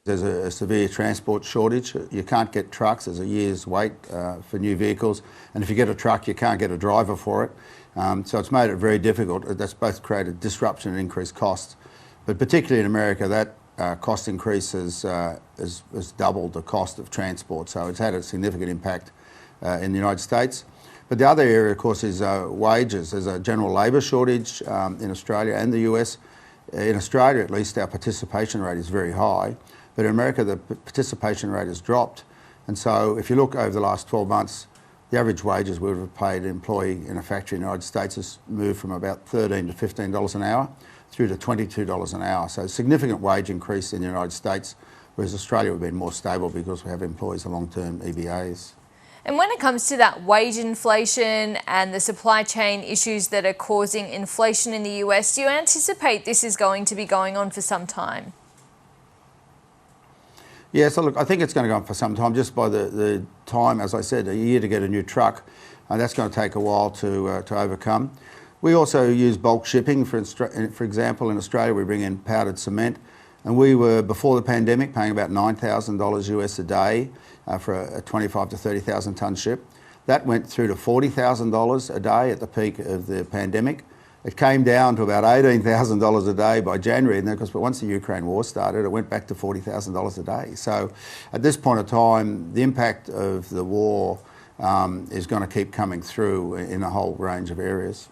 There's a severe transport shortage. You can't get trucks. There's a year's wait for new vehicles. And if you get a truck, you can't get a driver for it. So it's made it very difficult. That's both created disruption and increased costs. But particularly in America, that cost increase has doubled the cost of transport. So it's had a significant impact in the United States. But the other area, of course, is wages. There's a general labour shortage in Australia and the US. In Australia, at least, our participation rate is very high. But in America, the participation rate has dropped. And so if you look over the last 12 months, the average wages we would have paid an employee in a factory in the United States has moved from about $13 to $15 an hour through to $22 an hour. So a significant wage increase in the United States, whereas Australia would have been more stable because we have employees on long-term EBAs. And when it comes to that wage inflation and the supply chain issues that are causing inflation in the US, do you anticipate this is going to be going on for some time? Yeah, so look, I think it's going to go on for some time, just by the time, as I said, a year to get a new truck, and that's going to take a while to overcome. We also use bulk shipping. For example, in Australia, we bring in powdered cement, and we were, before the pandemic, paying about $9,000 US a day for a 25 to 30,000 tonne ship. That went through to $40,000 a day at the peak of the pandemic. It came down to about $18,000 a day by January, and then, because once the Ukraine war started, it went back to $40,000 a day. So at this point in time, the impact of the war is going to keep coming through in a whole range of areas.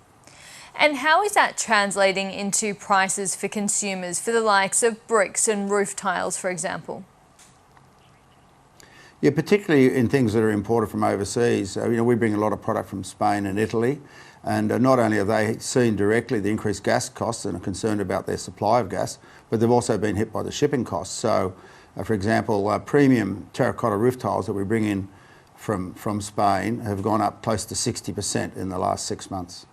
And how is that translating into prices for consumers for the likes of bricks and roof tiles, for example? Yeah, particularly in things that are imported from overseas. We bring a lot of product from Spain and Italy. And not only have they seen directly the increased gas costs and are concerned about their supply of gas, but they've also been hit by the shipping costs. So, for example, premium terracotta roof tiles that we bring in from Spain have gone up close to 60% in the last 6 months.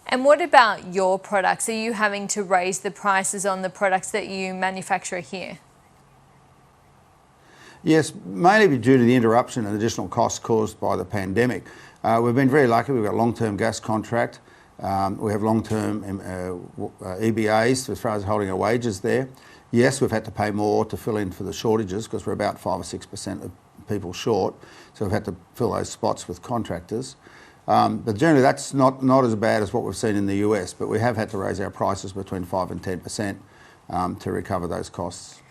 And what about your products? Are you having to raise the prices on the products that you manufacture here? Yes, mainly due to the interruption and additional costs caused by the pandemic. We've been very lucky. We've got a long-term gas contract. We have long-term EBAs as far as holding our wages there. Yes, we've had to pay more to fill in for the shortages because we're about 5 or 6% of people short. So we've had to fill those spots with contractors. But generally that's not as bad as what we've seen in the US, but we have had to raise our prices between 5 and 10% to recover those costs.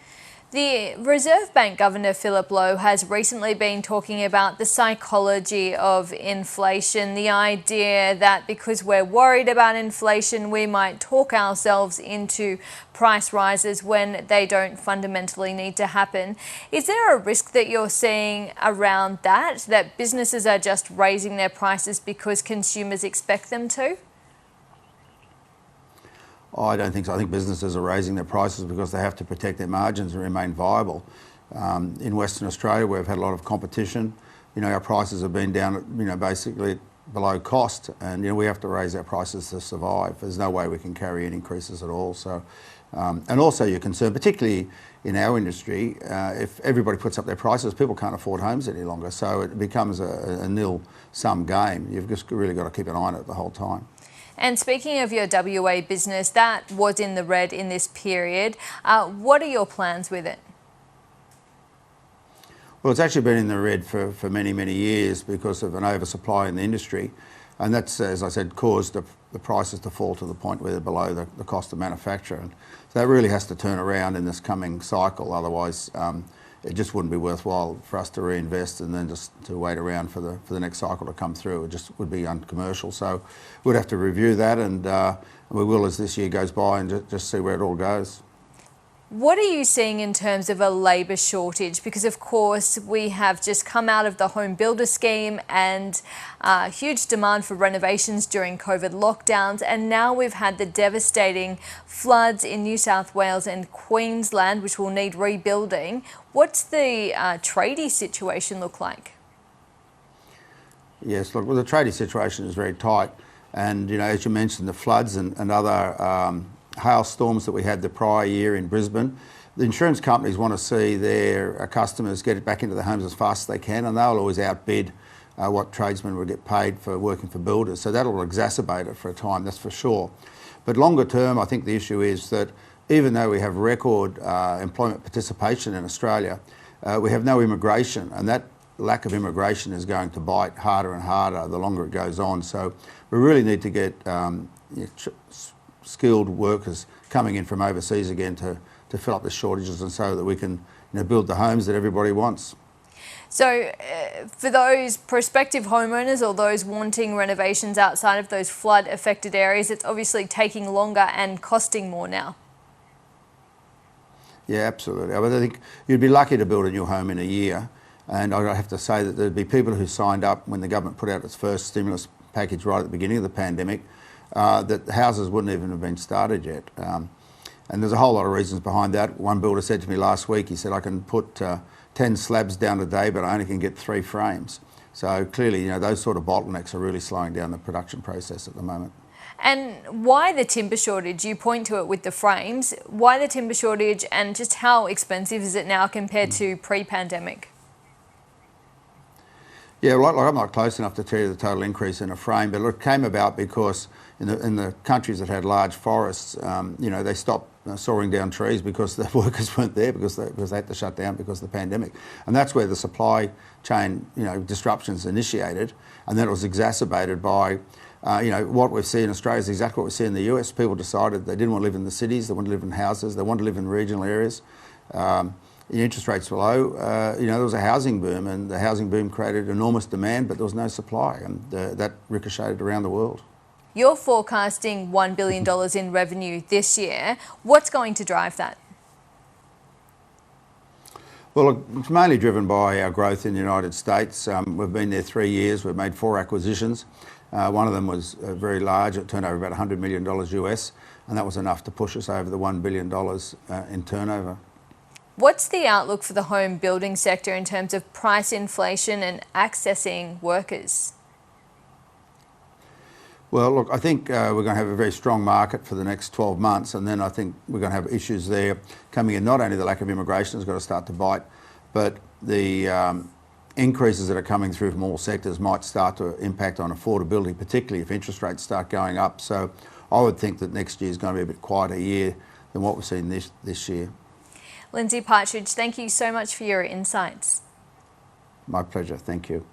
The Reserve Bank Governor Philip Lowe has recently been talking about the psychology of inflation, the idea that because we're worried about inflation, we might talk ourselves into price rises when they don't fundamentally need to happen. Is there a risk that you're seeing around that businesses are just raising their prices because consumers expect them to? I don't think so. I think businesses are raising their prices because they have to protect their margins and remain viable. In Western Australia, where we've had a lot of competition, our prices have been down, basically below cost, and we have to raise our prices to survive. There's no way we can carry any increases at all. So, and also you're concerned, particularly in our industry, if everybody puts up their prices, people can't afford homes any longer. So it becomes a nil-sum game. You've just really got to keep an eye on it the whole time. And speaking of your WA business, that was in the red in this period. What are your plans with it? Well, it's actually been in the red for many, many years because of an oversupply in the industry. And that's, as I said, caused the prices to fall to the point where they're below the cost of manufacture. And so that really has to turn around in this coming cycle. Otherwise, it just wouldn't be worthwhile for us to reinvest and then just to wait around for the next cycle to come through. It just would be uncommercial. So we'd have to review that, and we will as this year goes by and just see where it all goes. What are you seeing in terms of a labour shortage? Because of course we have just come out of the home builder scheme and huge demand for renovations during COVID lockdowns, and now we've had the devastating floods in New South Wales and Queensland, which will need rebuilding. What's the tradie situation look like? Yes, look, well, the tradie situation is very tight, and as you mentioned, the floods and other hailstorms that we had the prior year in Brisbane. The insurance companies want to see their customers get it back into their homes as fast as they can, and they'll always outbid what tradesmen will get paid for working for builders. So that'll exacerbate it for a time, that's for sure. But longer term, I think the issue is that even though we have record employment participation in Australia, we have no immigration, and that lack of immigration is going to bite harder and harder the longer it goes on. So we really need to get skilled workers coming in from overseas again to fill up the shortages, and so that we can build the homes that everybody wants. So for those prospective homeowners or those wanting renovations outside of those flood affected areas, it's obviously taking longer and costing more now. Yeah, absolutely. I think you'd be lucky to build a new home in a year, and I have to say that there'd be people who signed up when the government put out its first stimulus package right at the beginning of the pandemic, that the houses wouldn't even have been started yet. And there's a whole lot of reasons behind that. One builder said to me last week, he said, I can put 10 slabs down a day, but I only can get 3 frames. So clearly, those sort of bottlenecks are really slowing down the production process at the moment. And why the timber shortage? You point to it with the frames. Why the timber shortage, and just how expensive is it now compared to pre-pandemic? Yeah, well, I'm not close enough to tell you the total increase in a frame, but it came about because in the countries that had large forests, they stopped sawing down trees because the workers weren't there, because they had to shut down because of the pandemic. And that's where the supply chain disruptions initiated, and then it was exacerbated by what we see in Australia is exactly what we see in the US. People decided they didn't want to live in the cities, they wanted to live in houses, they wanted to live in regional areas. The interest rates were low. There was a housing boom, and the housing boom created enormous demand, but there was no supply, and that ricocheted around the world. You're forecasting $1 billion in revenue this year. What's going to drive that? Well, look, it's mainly driven by our growth in the United States. We've been there 3 years. We've made 4 acquisitions. One of them was very large. It turned over about $100 million US, and that was enough to push us over the $1 billion in turnover. What's the outlook for the home building sector in terms of price inflation and accessing workers? Well, look, I think we're going to have a very strong market for the next 12 months, and then I think we're going to have issues there coming in. Not only the lack of immigration has got to start to bite, but the increases that are coming through from all sectors might start to impact on affordability, particularly if interest rates start going up. So I would think that next year is going to be a bit quieter year than what we've seen this year. Lindsay Partridge, thank you so much for your insights. My pleasure. Thank you.